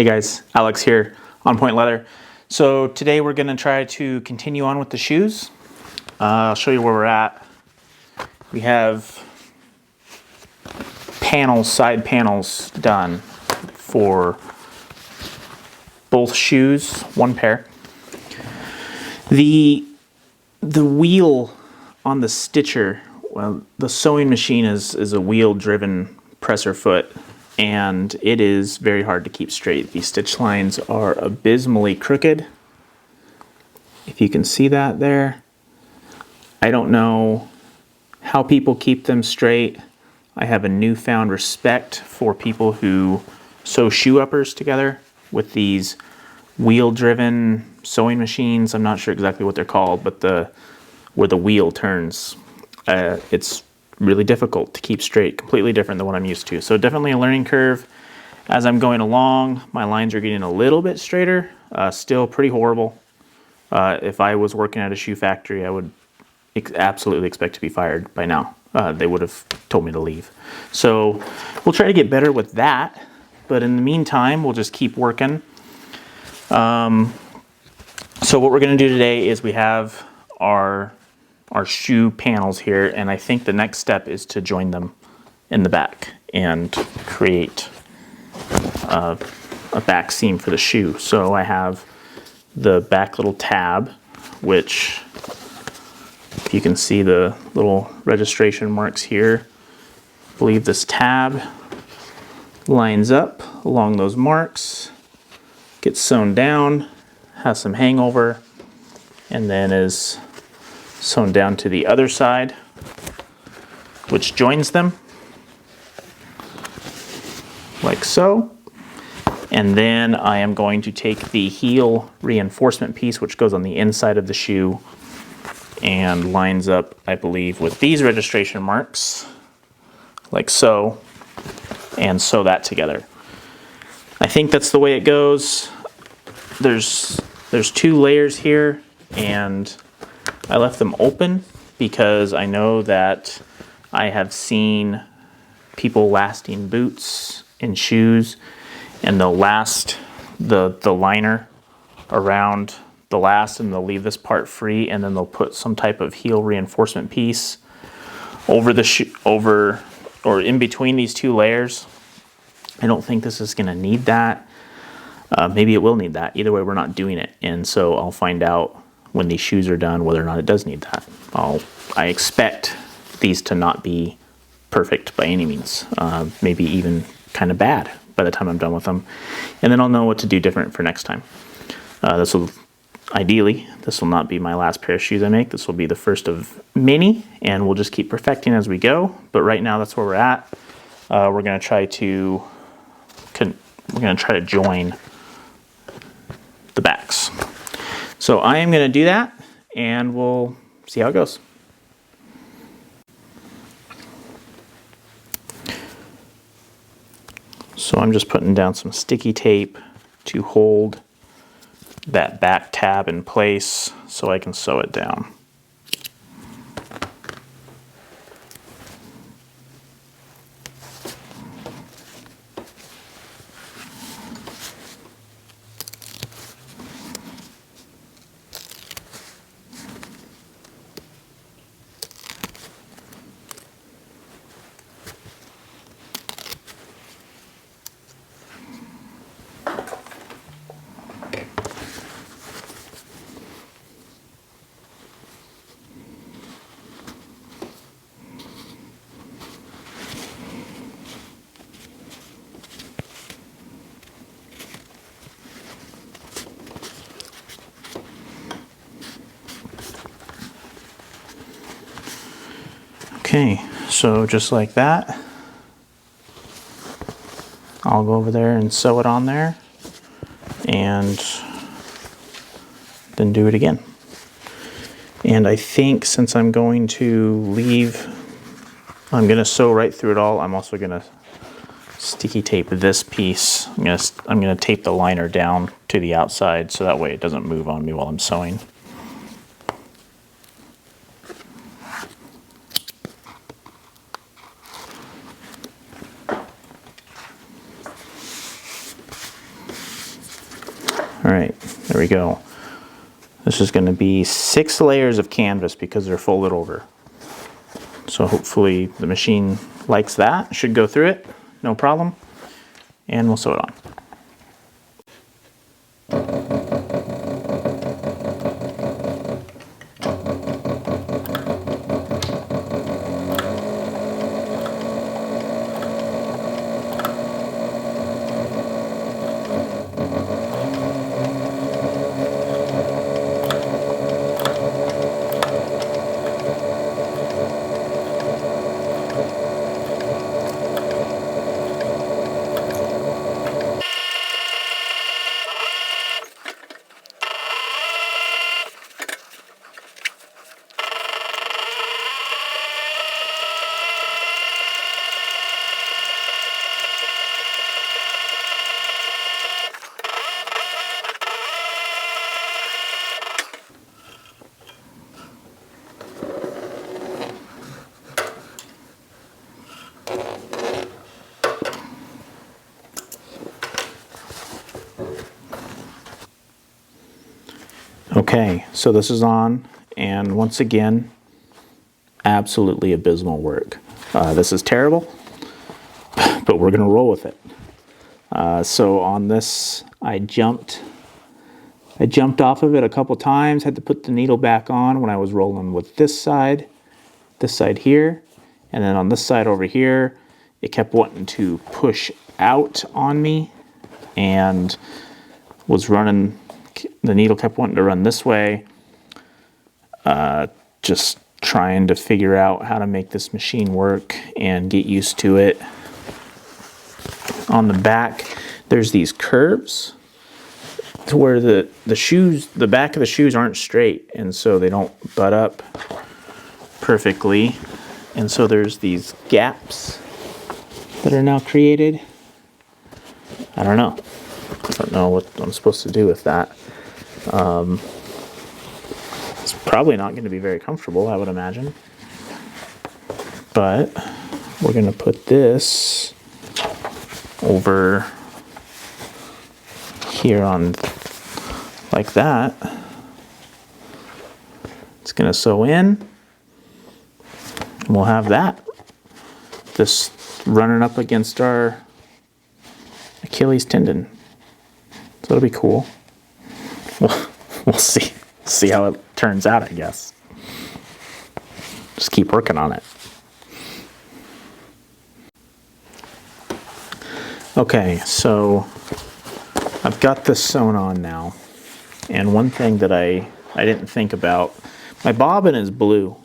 Hey guys, Alex here on Point Leather. So today we're going to try to continue on with the shoes. I'll show you where we're at. We have side panels done for both shoes, one pair. The wheel on the stitcher, well, the sewing machine is a wheel-driven presser foot, and it is very hard to keep straight. These stitch lines are abysmally crooked. If you can see that there. I don't know how people keep them straight. I have a newfound respect for people who sew shoe uppers together with these wheel-driven sewing machines. I'm not sure exactly what they're called, but where the wheel turns. It's really difficult to keep straight, completely different than what I'm used to. So definitely a learning curve. As I'm going along, my lines are getting a little bit straighter, still pretty horrible. If I was working at a shoe factory, I would absolutely expect to be fired by now. They would have told me to leave. So we'll try to get better with that, but in the meantime, we'll just keep working. So what we're gonna do today is we have our shoe panels here, and I think the next step is to join them in the back and create a back seam for the shoe. So I have the back little tab, which if you can see the little registration marks here, I believe this tab lines up along those marks, gets sewn down, has some hangover, and then is sewn down to the other side, which joins them like so. And then I am going to take the heel reinforcement piece, which goes on the inside of the shoe and lines up, I believe, with these registration marks like so, and sew that together. I think that's the way it goes. There's two layers here, and I left them open because I know that I have seen people lasting boots in shoes, and they'll last the liner around the last, and they'll leave this part free, and then they'll put some type of heel reinforcement piece over the shoe, or in between these two layers. I don't think this is going to need that. Maybe it will need that. Either way, we're not doing it, and so I'll find out when these shoes are done whether or not it does need that. I expect these to not be perfect by any means, maybe even kind of bad by the time I'm done with them, and then I'll know what to do different for next time. Ideally, this will not be my last pair of shoes I make. This will be the first of many, and we'll just keep perfecting as we go. But right now, that's where we're at. We're going to try to join the backs. So I am going to do that, and we'll see how it goes. So I'm just putting down some sticky tape to hold that back tab in place so I can sew it down. Okay, so just like that, I'll go over there and sew it on there, and then do it again. And I think since I'm going to I'm going to sew right through it all, I'm also going to sticky tape this piece. I'm going to tape the liner down to the outside so that way it doesn't move on me while I'm sewing. All right, there we go. This is going to be 6 layers of canvas because they're folded over. So hopefully the machine likes that. Should go through it, no problem. And we'll sew it on. Okay, so this is on, and once again, absolutely abysmal work. This is terrible, but we're going to roll with it. So on this, I jumped off of it a couple times, had to put the needle back on when I was rolling with this side here, and then on this side over here, it kept wanting to push out on me, and was running. The needle kept wanting to run this way. Just trying to figure out how to make this machine work and get used to it. On the back, there's these curves to where the back of the shoes aren't straight, and so they don't butt up perfectly. And so there's these gaps that are now created. I don't know what I'm supposed to do with that. It's probably not going to be very comfortable, I would imagine. But we're going to put this over here on like that. It's going to sew in. And we'll have that. This running up against our Achilles tendon. So it'll be cool. We'll see how it turns out, I guess. Just keep working on it. Okay, so I've got this sewn on now. And one thing that I didn't think about, my bobbin is blue.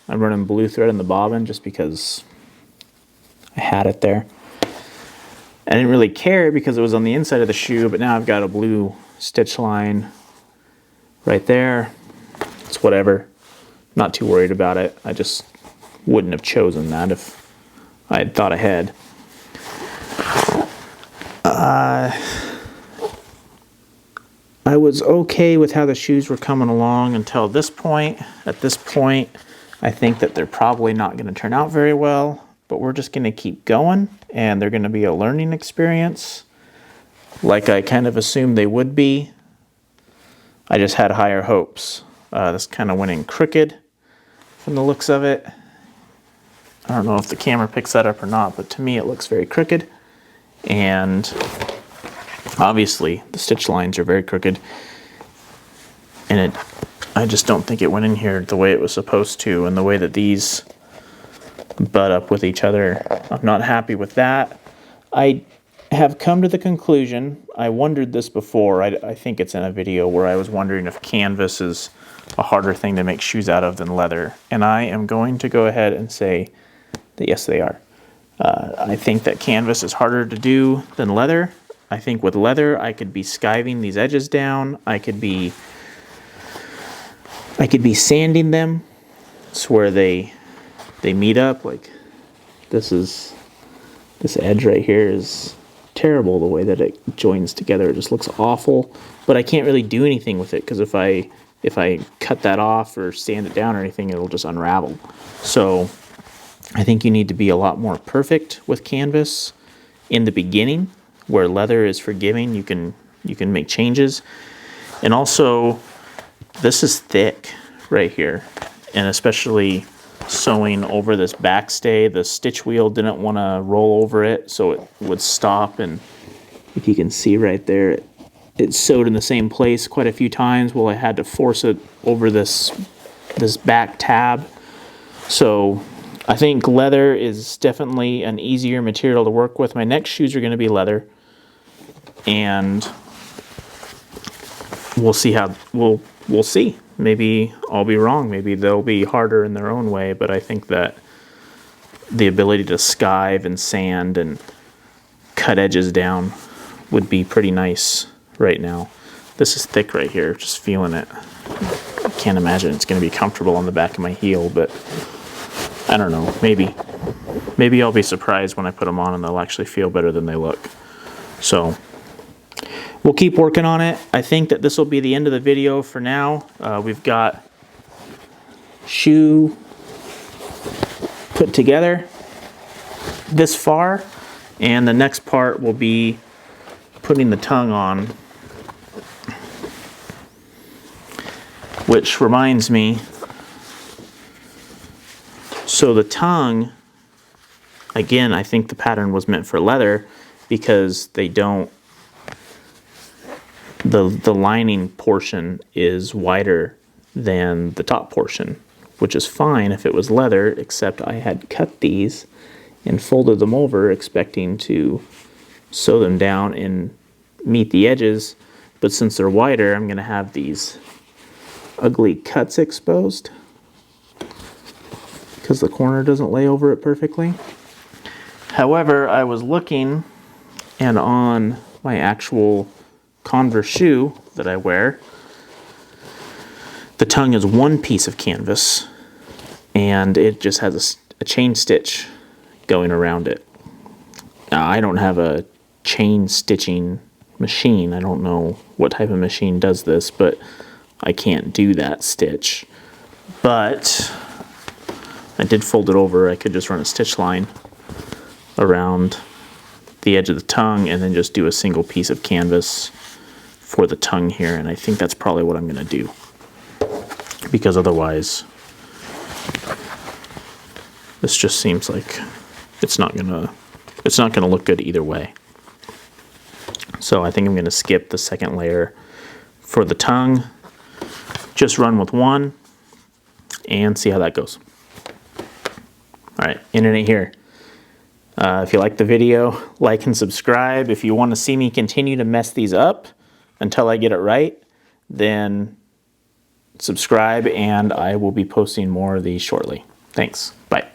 I'm running blue thread in the bobbin just because I had it there. I didn't really care because it was on the inside of the shoe, but now I've got a blue stitch line right there. It's whatever. Not too worried about it. I just wouldn't have chosen that if I had thought ahead. I was okay with how the shoes were coming along until this point. At this point, I think that they're probably not going to turn out very well, but we're just going to keep going, and they're going to be a learning experience like I kind of assumed they would be. I just had higher hopes. This kind of went in crooked from the looks of it. I don't know if the camera picks that up or not, but to me it looks very crooked. And obviously the stitch lines are very crooked. And I just don't think it went in here the way it was supposed to, and the way that these butt up with each other. I'm not happy with that. I have come to the conclusion, I wondered this before, I think it's in a video where I was wondering if canvas is a harder thing to make shoes out of than leather. And I am going to go ahead and say that yes, they are. I think that canvas is harder to do than leather. I think with leather, I could be skiving these edges down. I could be sanding them so where they meet up. Like this edge right here is terrible the way that it joins together. It just looks awful, but I can't really do anything with it because if I cut that off or sand it down or anything, it'll just unravel. So I think you need to be a lot more perfect with canvas in the beginning, where leather is forgiving. You can make changes. And also, this is thick right here, and especially sewing over this backstay, the stitch wheel didn't want to roll over it, so it would stop. And if you can see right there, it sewed in the same place quite a few times while I had to force it over this back tab. So I think leather is definitely an easier material to work with. My next shoes are going to be leather, and we'll see how we'll see. Maybe I'll be wrong. Maybe they'll be harder in their own way, but I think that the ability to skive and sand and cut edges down would be pretty nice right now. This is thick right here, just feeling it. I can't imagine it's going to be comfortable on the back of my heel, but I don't know, maybe I'll be surprised when I put them on and they'll actually feel better than they look. So we'll keep working on it. I think that this will be the end of the video for now. We've got shoe put together this far, and the next part will be putting the tongue on. Which reminds me, so the tongue, again, I think the pattern was meant for leather because they don't, the lining portion is wider than the top portion, which is fine if it was leather, except I had cut these and folded them over expecting to sew them down and meet the edges, but since they're wider, I'm going to have these ugly cuts exposed because the corner doesn't lay over it perfectly. However, I was looking, and on my actual Converse shoe that I wear, the tongue is one piece of canvas and it just has a chain stitch going around it. Now, I don't have a chain stitching machine. I don't know what type of machine does this, but I can't do that stitch. But I did fold it over. I could just run a stitch line around the edge of the tongue and then just do a single piece of canvas for the tongue here, and I think that's probably what I'm going to do, because otherwise this just seems like it's not going to look good either way. So I think I'm going to skip the second layer for the tongue, just run with one and see how that goes. All right, internet here. If you like the video, like and subscribe. If you want to see me continue to mess these up until I get it right, then subscribe, and I will be posting more of these shortly. Thanks. Bye.